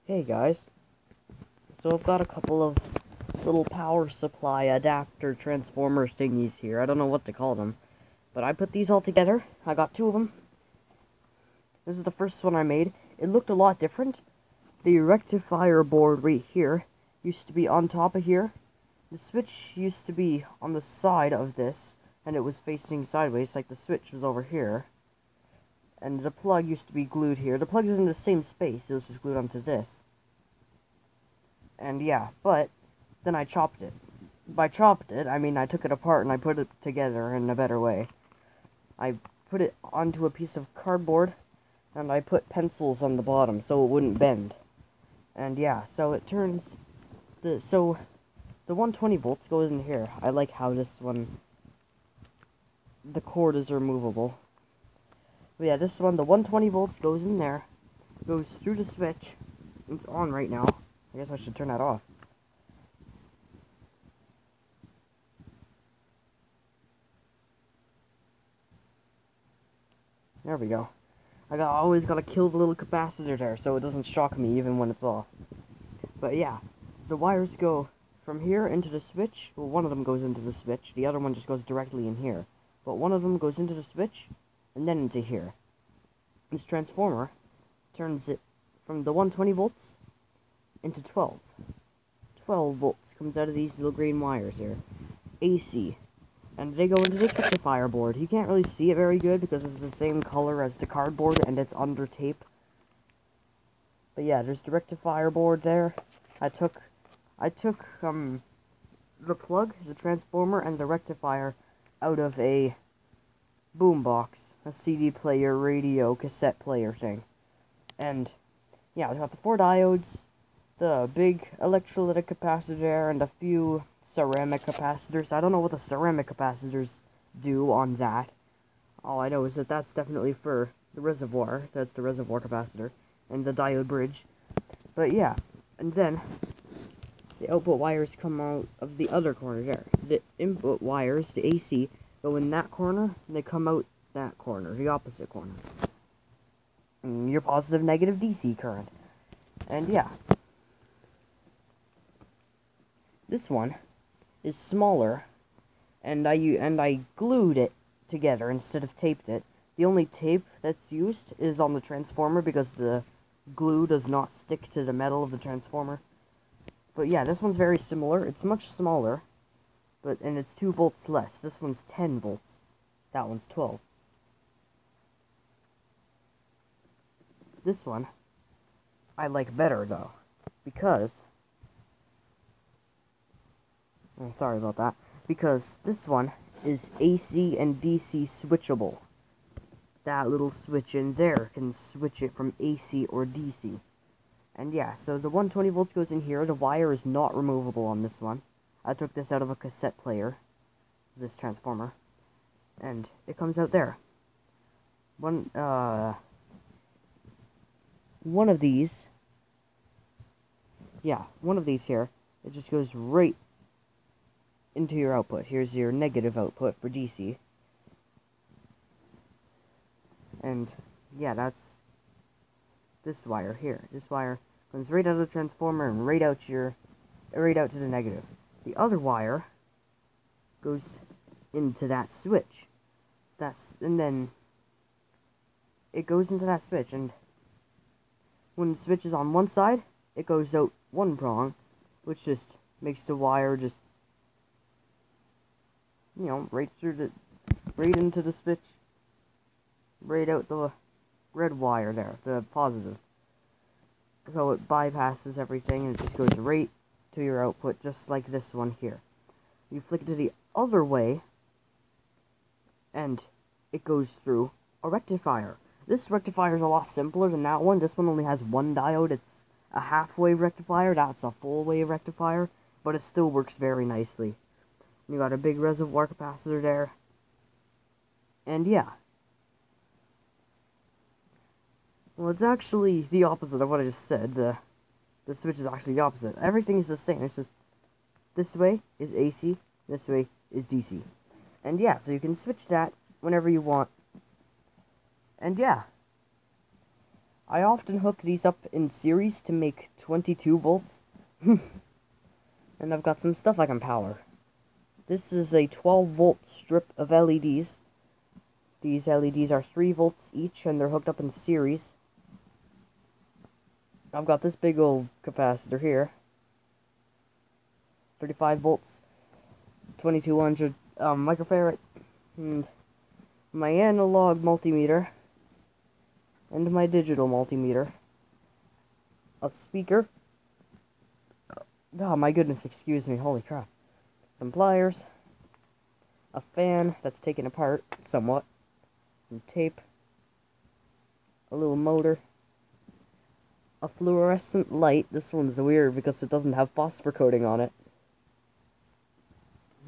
Hey guys, so I've got a couple of little power supply adapter transformer thingies here. I don't know what to call them, but I put these all together. I got two of them. This is the first one I made. It looked a lot different. The rectifier board right here used to be on top of here. The switch used to be on the side of this, and it was facing sideways, like the switch was over here. And the plug used to be glued here. The plug is in the same space, it was just glued onto this. And yeah, but then I chopped it. By chopped it, I mean I took it apart and I put it together in a better way. I put it onto a piece of cardboard and I put pencils on the bottom so it wouldn't bend. And yeah, so it turns the 120 volts goes in here. I like how this one, the cord is removable. But yeah, this one, the 120 volts goes in there, goes through the switch. It's on right now. I guess I should turn that off. There we go. Always gotta kill the little capacitor there so it doesn't shock me even when it's off. But yeah, the wires go from here into the switch. Well, one of them goes into the switch. The other one just goes directly in here. But one of them goes into the switch and then into here. This transformer turns it from the 120 volts into 12. 12 volts comes out of these little green wires here. AC. And they go into this rectifier board. You can't really see it very good because it's the same color as the cardboard and it's under tape. But yeah, there's the rectifier board there. I took the plug, the transformer, and the rectifier out of a boombox, a CD player, radio, cassette player thing. And yeah, we got the 4 diodes, the big electrolytic capacitor, and a few ceramic capacitors. I don't know what the ceramic capacitors do on that. All I know is that that's definitely for the reservoir. That's the reservoir capacitor. And the diode bridge. But yeah, and then the output wires come out of the other corner there. The input wires, the AC, go in that corner, and they come out that corner, the opposite corner. And your positive, negative DC current. And yeah. This one is smaller, and I glued it together instead of taped it. The only tape that's used is on the transformer because the glue does not stick to the metal of the transformer. But yeah, this one's very similar. It's much smaller, and it's 2 volts less. This one's 10 volts. That one's 12. This one I like better though, because sorry about that. Because this one is AC and DC switchable. That little switch in there can switch it from AC or DC. And yeah, so the 120 volts goes in here. The wire is not removable on this one. I took this out of a cassette player, this transformer, and it comes out there. One of these here, it just goes right into your output. Here's your negative output for DC. And yeah, that's this wire here. This wire comes right out of the transformer and right out to the negative. The other wire goes into that switch. And then it goes into that switch, and when the switch is on one side, it goes out one prong, which just makes the wire just, you know, right into the switch, right out the red wire there, the positive. So it bypasses everything and it just goes right to your output, just like this one here. You flick it to the other way, and it goes through a rectifier. This rectifier is a lot simpler than that one. This one only has 1 diode. It's a half-wave rectifier. That's a full-wave rectifier, but it still works very nicely. You got a big reservoir capacitor there. And yeah. Well, it's actually the opposite of what I just said. The switch is actually the opposite. Everything is the same. It's just this way is AC, this way is DC. And yeah, so you can switch that whenever you want. And yeah. I often hook these up in series to make 22 volts. And I've got some stuff I can power. This is a 12-volt strip of LEDs. These LEDs are 3 volts each, and they're hooked up in series. I've got this big old capacitor here. 35 volts, 2200 microfarad, and my analog multimeter, and my digital multimeter. A speaker. Oh my goodness, excuse me, holy crap. Some pliers. A fan that's taken apart somewhat. Some tape. A little motor. A fluorescent light. This one's weird because it doesn't have phosphor coating on it.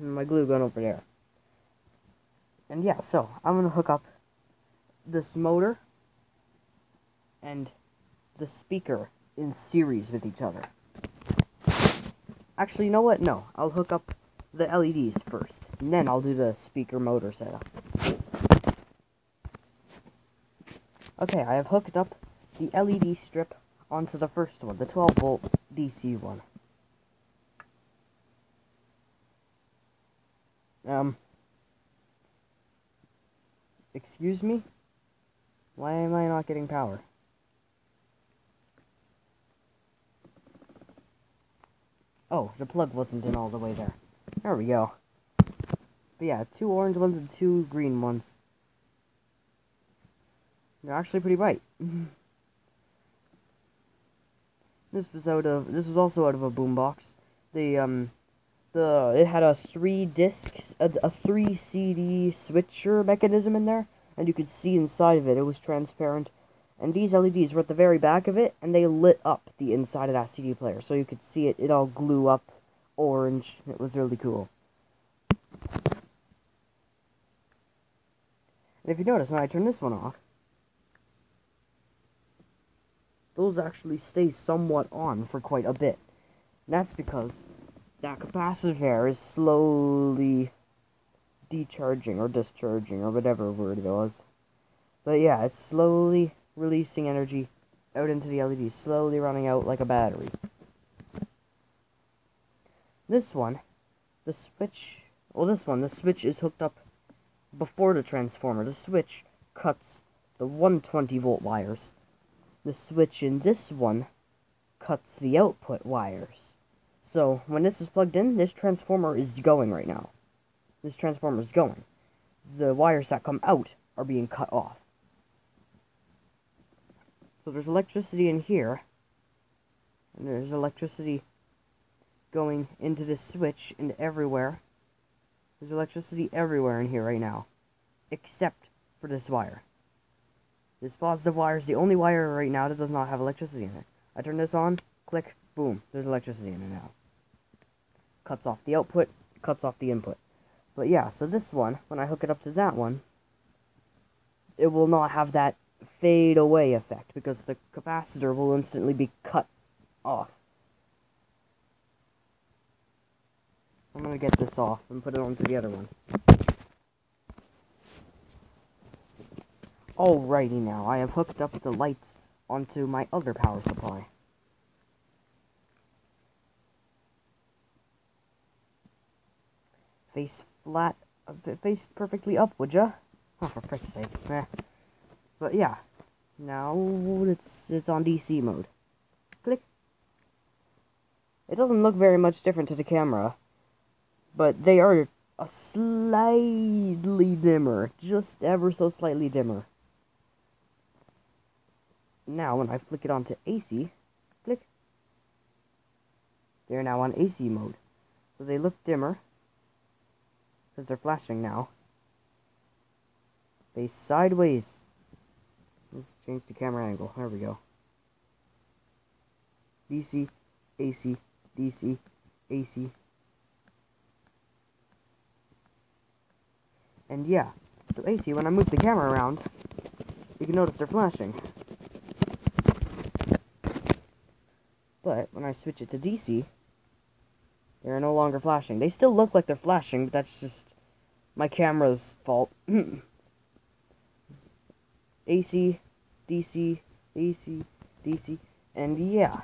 And my glue gun over there. And yeah, so I'm gonna hook up this motor and the speaker in series with each other. Actually, you know what? No, I'll hook up the LEDs first, and then I'll do the speaker motor setup. Okay, I have hooked up the LED strip onto the first one, the 12-volt DC one. Excuse me? Why am I not getting power? Oh, the plug wasn't in all the way there. There we go. But yeah, 2 orange ones and 2 green ones. They're actually pretty bright. This was also out of a boombox. It had a 3 CD switcher mechanism in there, and you could see inside of it. It was transparent. And these LEDs were at the very back of it, and they lit up the inside of that CD player. So you could see it all glue up orange. It was really cool. And if you notice, when I turn this one off, those actually stay somewhat on for quite a bit. And that's because that capacitor is slowly decharging or discharging or whatever word it was. But yeah, it's slowly releasing energy out into the LED, slowly running out like a battery. This one, the switch is hooked up before the transformer. The switch cuts the 120-volt wires. The switch in this one cuts the output wires. So, when this is plugged in, this transformer is going right now. This transformer is going. The wires that come out are being cut off. So there's electricity in here, and there's electricity going into this switch and everywhere. There's electricity everywhere in here right now, except for this wire. This positive wire is the only wire right now that does not have electricity in it. I turn this on, click, boom, there's electricity in it now. Cuts off the output, cuts off the input. But yeah, so this one, when I hook it up to that one, it will not have that fade away effect because the capacitor will instantly be cut off. I'm gonna get this off and put it onto the other one. Alrighty now, I have hooked up the lights onto my other power supply. Face flat, face perfectly up, would ya? Oh, for frick's sake. Eh. But yeah, now it's on DC mode. Click. It doesn't look very much different to the camera, but they are a slightly dimmer, just ever so slightly dimmer. Now, when I flick it onto AC, click. They're now on AC mode, so they look dimmer because they're flashing now. Face sideways. Let's change the camera angle. There we go. DC, AC, DC, AC. And yeah, so AC, when I move the camera around, you can notice they're flashing. But when I switch it to DC, they're no longer flashing. They still look like they're flashing, but that's just my camera's fault. AC, DC, AC, DC, and yeah.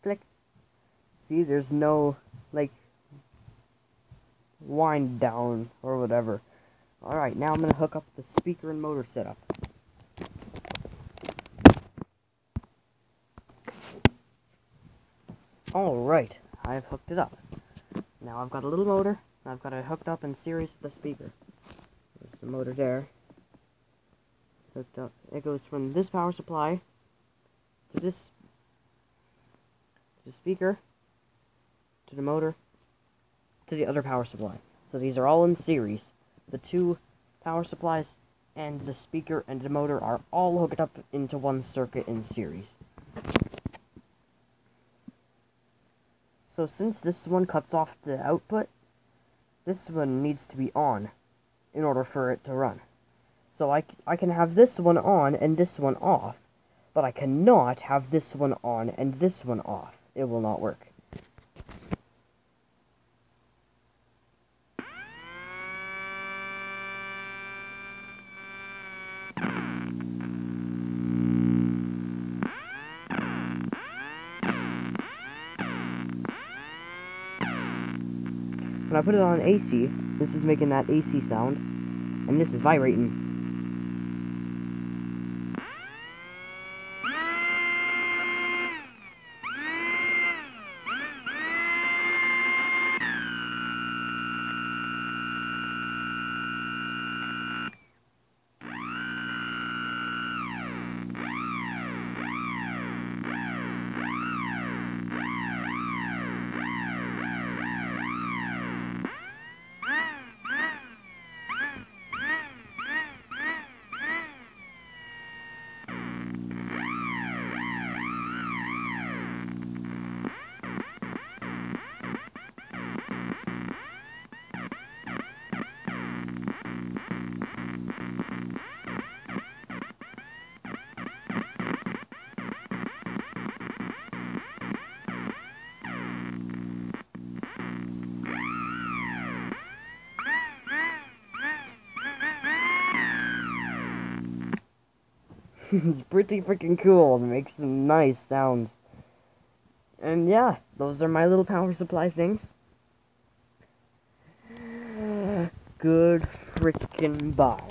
Click. See, there's no, like, wind down or whatever. Alright, now I'm gonna hook up the speaker and motor setup. Alright, I've hooked it up. Now I've got a little motor, and I've got it hooked up in series with the speaker. There's the motor there. Hooked up. It goes from this power supply to this, to the speaker, to the motor, to the other power supply. So these are all in series. The two power supplies and the speaker and the motor are all hooked up into one circuit in series. So since this one cuts off the output, this one needs to be on in order for it to run. So I can have this one on and this one off, but I cannot have this one on and this one off. It will not work. When I put it on AC, this is making that AC sound, and this is vibrating. It's pretty freaking cool. It makes some nice sounds. And yeah, those are my little power supply things. Good freaking bye.